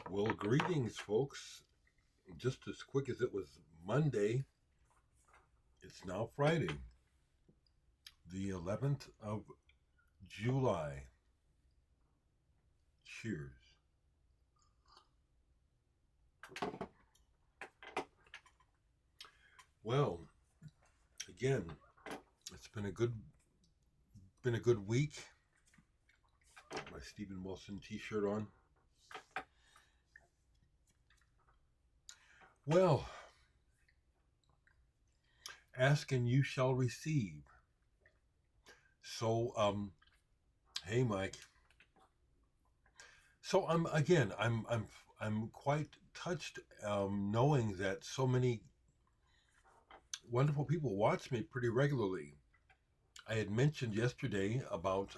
Well, greetings, folks. Just as quick as it was Monday, it's now Friday, the 11th of July. Cheers. Well, again, it's been a good week. My Stephen Wilson T-shirt on. Well, ask and you shall receive. So, hey, Mike. So I'm quite touched, knowing that so many wonderful people watch me pretty regularly. I had mentioned yesterday about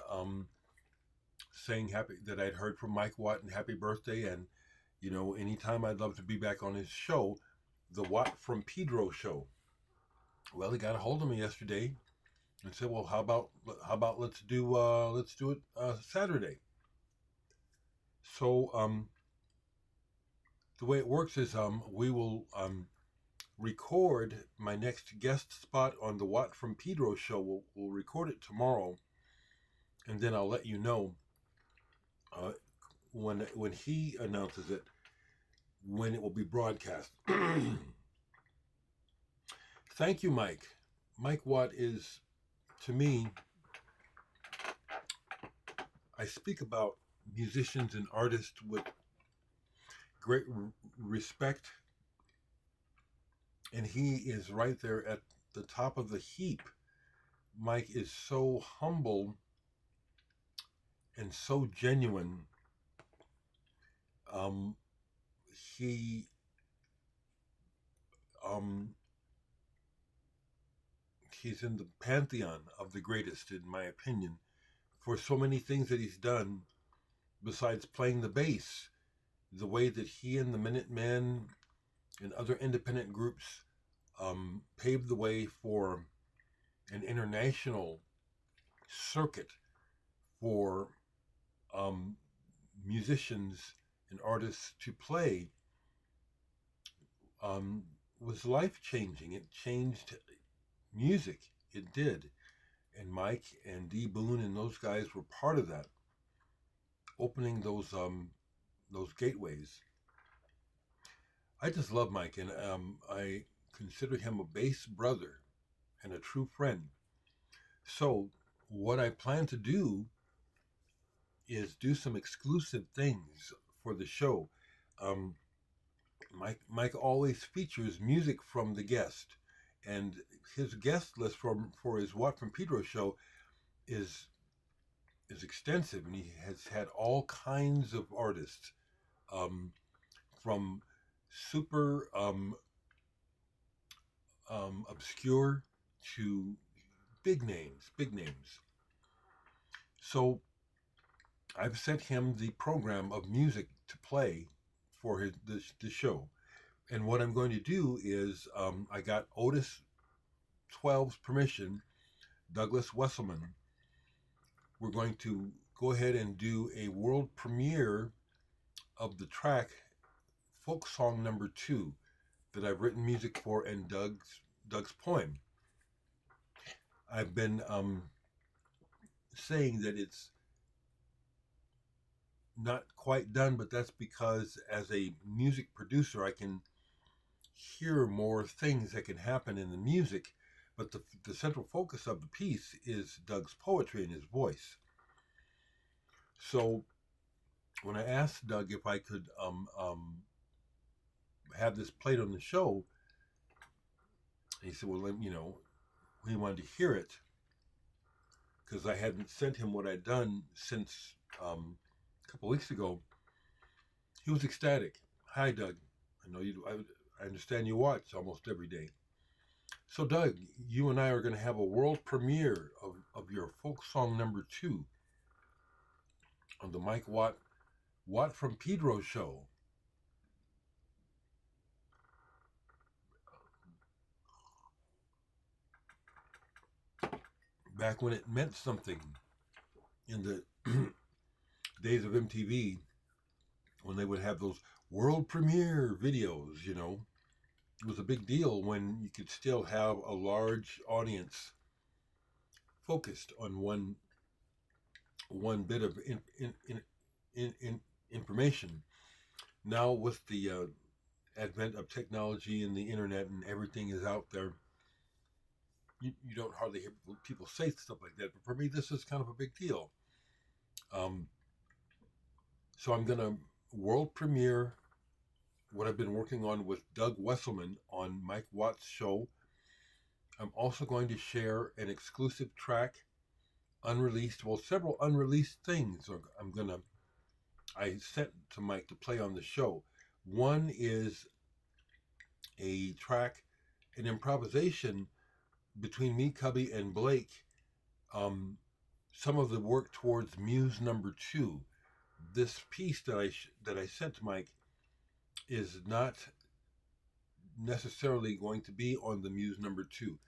saying happy that I'd heard from Mike Watt and happy birthday, and anytime I'd love to be back on his show, the Watt from Pedro show. Well, he got a hold of me yesterday and said, "Well, how about let's do it Saturday." So the way it works is we will record my next guest spot on the Watt from Pedro show. We'll record it tomorrow, and then I'll let you know uh, when he announces it, when it will be broadcast. Thank you, Mike. Mike Watt is, to me, I speak about musicians and artists with great respect, and he is right there at the top of the heap. Mike is so humble and so genuine. Um, he um, he's in the pantheon of the greatest, in my opinion, for so many things that he's done besides playing the bass. The way that he and the Minutemen and other independent groups paved the way for an international circuit for um, musicians and artists to play was life changing. It changed music. It did. And Mike and D Boone and those guys were part of that, opening those gateways. I just love Mike, and I consider him a bass brother and a true friend. So, what I plan to do is do some exclusive things for the show. Um, Mike always features music from the guest, and his guest list for his Watt from Pedro show is is extensive, and he has had all kinds of artists, um, from super obscure to big names, big names. So I've sent him the program of music to play for the show. And what I'm going to do is I got Otis 12's permission, Douglas Wesselman. We're going to go ahead and do a world premiere of the track Folk Song Number 2 that I've written music for, and Doug's poem. I've been saying that it's not quite done, but that's because as a music producer, I can hear more things that can happen in the music. But the central focus of the piece is Doug's poetry and his voice. So when I asked Doug if I could have this played on the show, he said, "Well, he wanted to hear it because I hadn't sent him what I'd done since a couple weeks ago." He was ecstatic. "Hi, Doug. I know you. I understand you watch almost every day. So, Doug, you and I are going to have a world premiere of your folk song number 2 on the Mike Watt from Pedro show." Back when it meant something in the days of MTV, when they would have those world premiere videos, it was a big deal when you could still have a large audience focused on one bit of in information. Now with the advent of technology and the internet and everything is out there, you don't hardly hear people say stuff like that. But for me, this is kind of a big deal. Um, so I'm going to world premiere what I've been working on with Doug Wesselman on Mike Watt's show. I'm also going to share an exclusive track, unreleased, well, several unreleased things I sent to Mike to play on the show. One is a track, an improvisation between me, Cubby, and Blake. Some of the work towards Muse #2. This piece that I sent to Mike is not necessarily going to be on the Muse #2,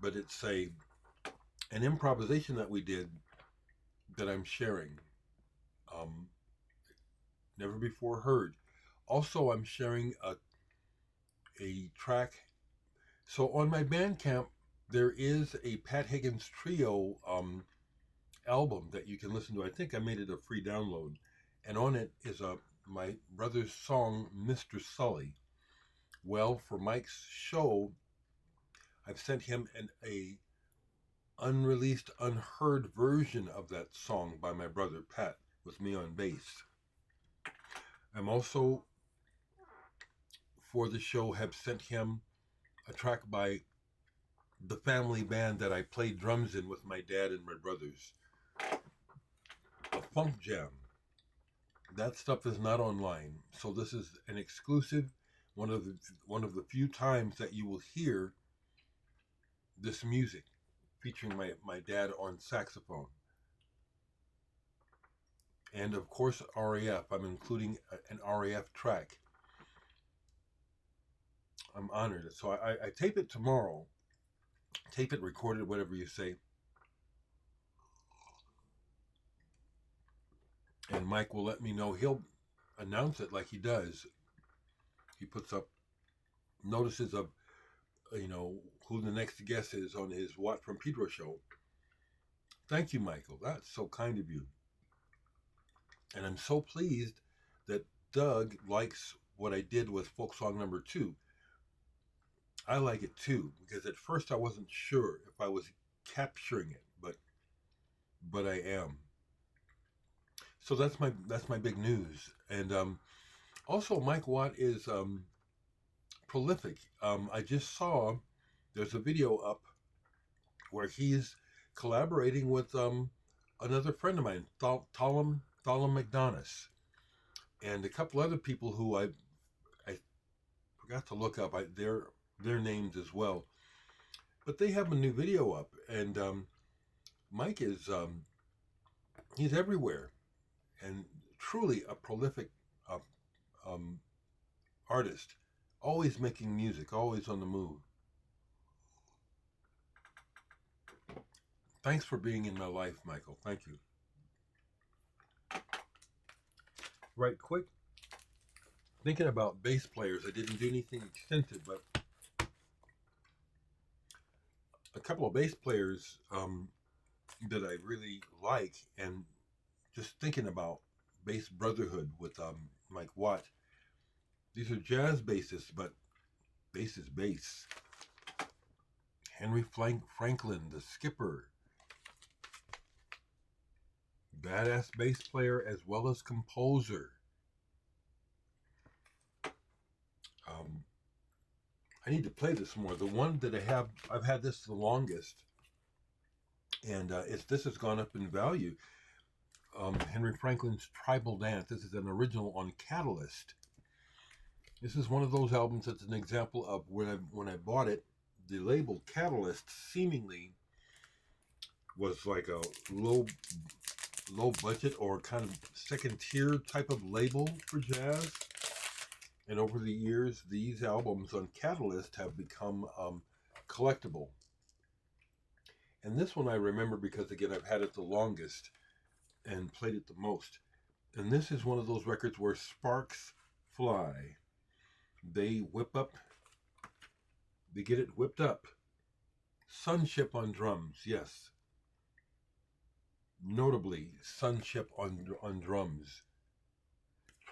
but it's an improvisation that we did that I'm sharing. Never before heard. Also, I'm sharing a track. So on my Bandcamp, there is a Pat Higgins Trio album that you can listen to. I think I made it a free download, and on it is my brother's song "Mr. Sully." Well, for Mike's show, I've sent him a unreleased, unheard version of that song by my brother Pat with me on bass. I'm also, for the show, have sent him a track by the family band that I played drums in with my dad and my brothers, a funk jam. That stuff is not online, so this is an exclusive. One of the few times that you will hear this music featuring my dad on saxophone. And of course, RAF. I'm including an RAF track. I'm honored. So I tape it tomorrow. Tape it, record it, whatever you say. And Mike will let me know. He'll announce it like he does. He puts up notices of, who the next guest is on his Watt from Pedro show. Thank you, Michael. That's so kind of you. And I'm so pleased that Doug likes what I did with folk song #2. I like it too, because at first I wasn't sure if I was capturing it, but I am. So that's my big news. And also Mike Watt is prolific. I just saw there's a video up where he's collaborating with another friend of mine, Thalum McDonis, and a couple other people who I forgot to look up their names as well. But they have a new video up, and Mike is he's everywhere, and truly a prolific artist, always making music, always on the move. Thanks for being in my life, Michael. Thank you. Right, quick. Thinking about bass players, I didn't do anything extensive, but a couple of bass players that I really like, and just thinking about bass brotherhood with Mike Watt. These are jazz bassists, but bass is bass. Henry Franklin, the skipper, badass bass player as well as composer. I need to play this more. The one that I've had this the longest, and this has gone up in value. Henry Franklin's Tribal Dance. This is an original on Catalyst. This is one of those albums that's an example of when I bought it, the label Catalyst seemingly was like a low budget or kind of second tier type of label for jazz. And over the years, these albums on Catalyst have become collectible. And this one I remember because, again, I've had it the longest and played it the most. And this is one of those records where sparks fly. They whip up, they get it whipped up. Sunship on drums, yes. Notably, Sunship on drums.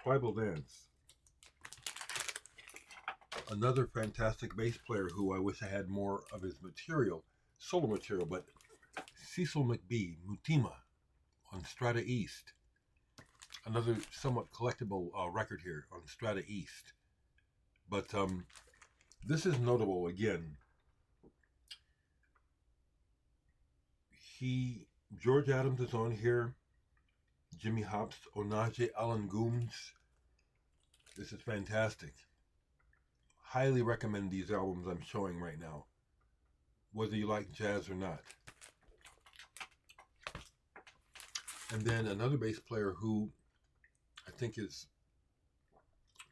Tribal Dance. Another fantastic bass player who I wish I had more of his material, solo material, but Cecil McBee, Mutima, on Strata East. Another somewhat collectible record here on Strata East. But this is notable again. George Adams is on here. Jimmy Hops, Onaje, Alan Gooms. This is fantastic. Highly recommend these albums I'm showing right now, whether you like jazz or not. And then another bass player who I think is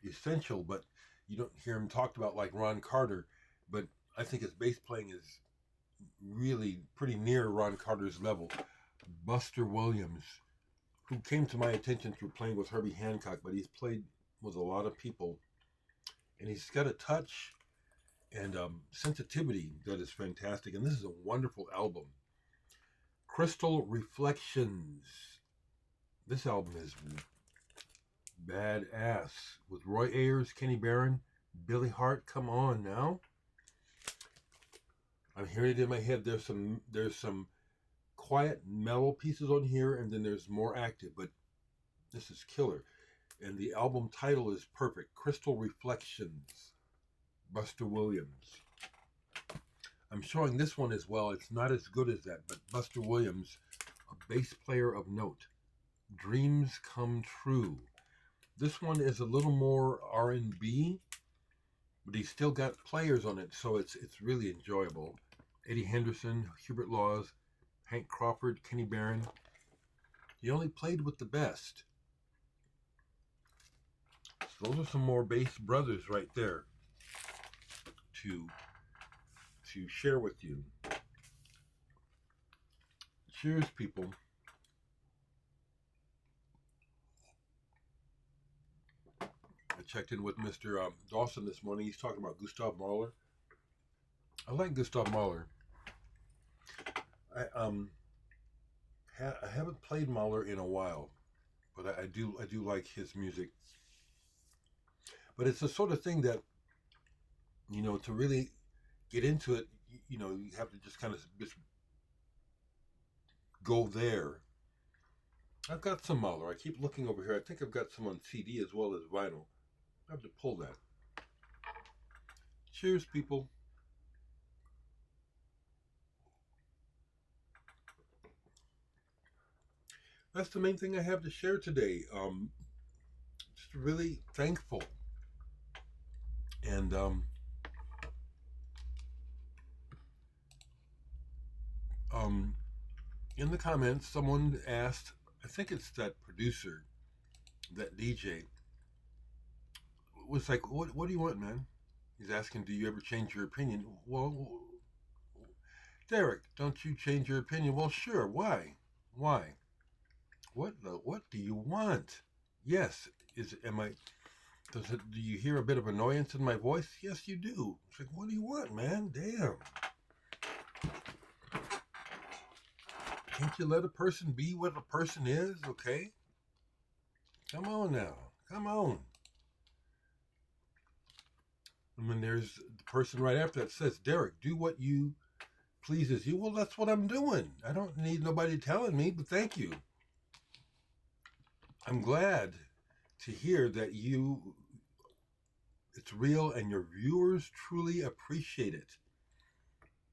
essential, but you don't hear him talked about like Ron Carter, but I think his bass playing is really pretty near Ron Carter's level. Buster Williams, who came to my attention through playing with Herbie Hancock, but he's played with a lot of people, and he's got a touch and sensitivity that is fantastic, and this is a wonderful album. Crystal Reflections. This album is badass, with Roy Ayers, Kenny Barron, Billy Hart. Come on now. I'm hearing it in my head. There's some quiet, mellow pieces on here, and then there's more active, but this is killer. And the album title is perfect. Crystal Reflections, Buster Williams. I'm showing this one as well. It's not as good as that, but Buster Williams, a bass player of note. Dreams Come True. This one is a little more R&B, but he's still got players on it, so it's really enjoyable. Eddie Henderson, Hubert Laws, Hank Crawford, Kenny Barron. He only played with the best. So those are some more bass brothers right there to share with you. Cheers, people. I checked in with Mr. Dawson this morning. He's talking about Gustav Mahler. I like Gustav Mahler. I haven't played Mahler in a while, but I do like his music. But it's the sort of thing that, to really get into it, you have to just kind of just go there. I've got some Mahler. I keep looking over here. I think I've got some on CD as well as vinyl. I have to pull that. Cheers, people. That's the main thing I have to share today. Just really thankful. And in the comments, someone asked, I think it's that producer, that DJ, was like, what do you want, man? He's asking, do you ever change your opinion? Well, Dereck, don't you change your opinion? Well, sure. Why? What do you want? Yes. Do you hear a bit of annoyance in my voice? Yes, you do. It's like, what do you want, man? Damn. Can't you let a person be what a person is, okay? Come on now. Come on. And then there's the person right after that says, Dereck, do what you pleases you. Well, that's what I'm doing. I don't need nobody telling me, but thank you. I'm glad to hear that it's real and your viewers truly appreciate it.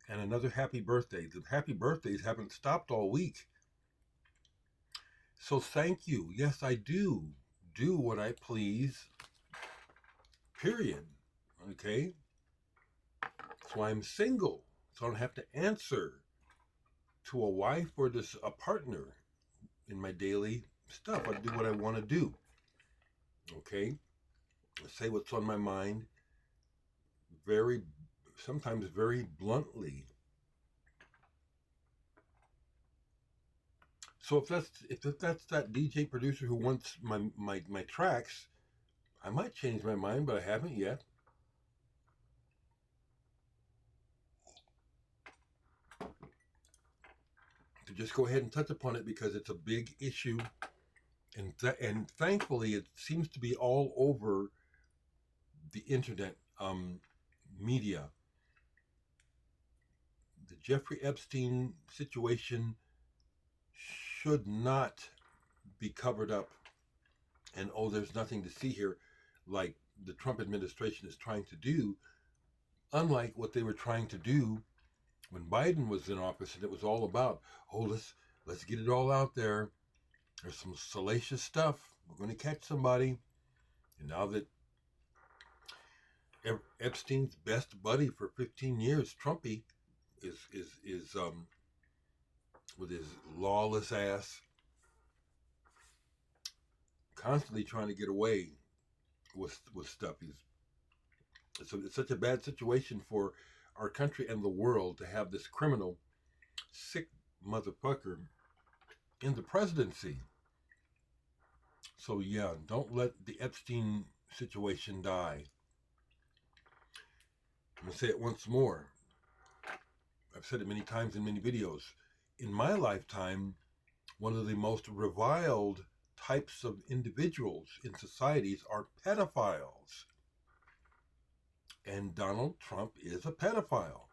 And another happy birthday. The happy birthdays haven't stopped all week. So thank you. Yes, I do what I please, period. Okay? That's why I'm single. So I don't have to answer to a wife or a partner in my daily stuff. I do what I want to do. Okay? I say what's on my mind sometimes very bluntly. So if that's that DJ producer who wants my tracks, I might change my mind, but I haven't yet. To just go ahead and touch upon it because it's a big issue, and thankfully it seems to be all over the internet media. The Jeffrey Epstein situation should not be covered up, and oh, there's nothing to see here, like the Trump administration is trying to do, unlike what they were trying to do when Biden was in office, and it was all about, oh, let's get it all out there. There's some salacious stuff. We're going to catch somebody. And now that Epstein's best buddy for 15 years, Trumpy, is with his lawless ass, constantly trying to get away with stuff. It's such a bad situation for our country and the world to have this criminal, sick motherfucker in the presidency. So yeah, don't let the Epstein situation die. I'm gonna say it once more. I've said it many times in many videos. In my lifetime, one of the most reviled types of individuals in societies are pedophiles. And Donald Trump is a pedophile.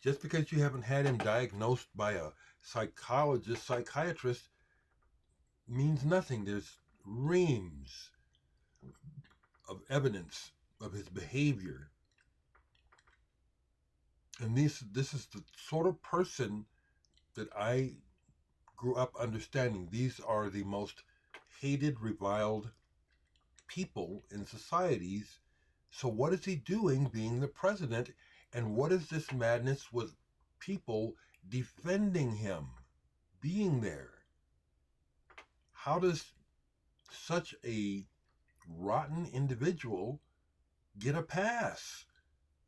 Just because you haven't had him diagnosed by a psychologist, psychiatrist, means nothing. There's reams of evidence of his behavior. And this is the sort of person that I grew up understanding. These are the most hated, reviled people in societies. So what is he doing being the president? And what is this madness with people defending him being there? How does such a rotten individual get a pass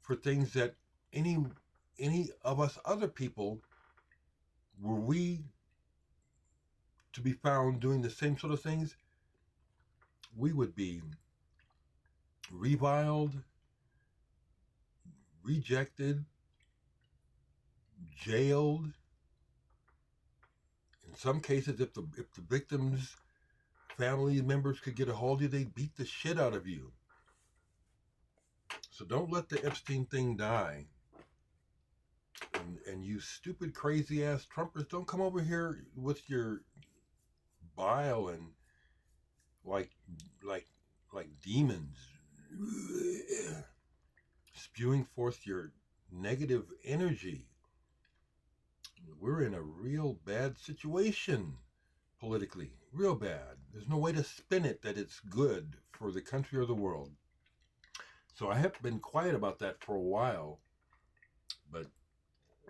for things that any of us other people, were we to be found doing the same sort of things, we would be reviled, rejected, jailed. In some cases, if the victims' family members could get a hold of you, they'd beat the shit out of you. So don't let the Epstein thing die. And you stupid, crazy ass Trumpers, don't come over here with your bile and like demons, spewing forth your negative energy. We're in a real bad situation politically, real bad. There's no way to spin it that it's good for the country or the world. So I have been quiet about that for a while, but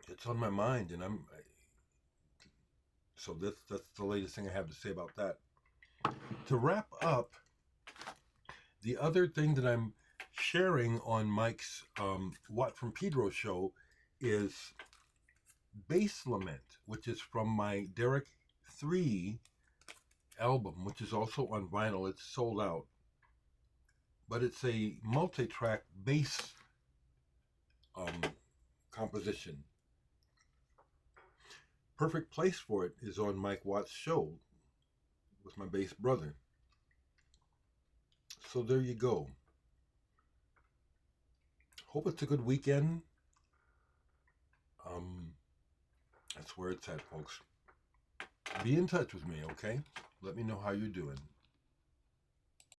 it's on my mind, and so that's the latest thing I have to say about that. To wrap up, the other thing that I'm sharing on Mike's Watt from Pedro show is Bass Lament, which is from my Dereck 3 album, which is also on vinyl. It's sold out. But it's a multi-track bass composition. Perfect place for it is on Mike Watt's show with my bass brother. So there you go. Hope it's a good weekend. That's where it's at, folks. Be in touch with me, okay? Let me know how you're doing.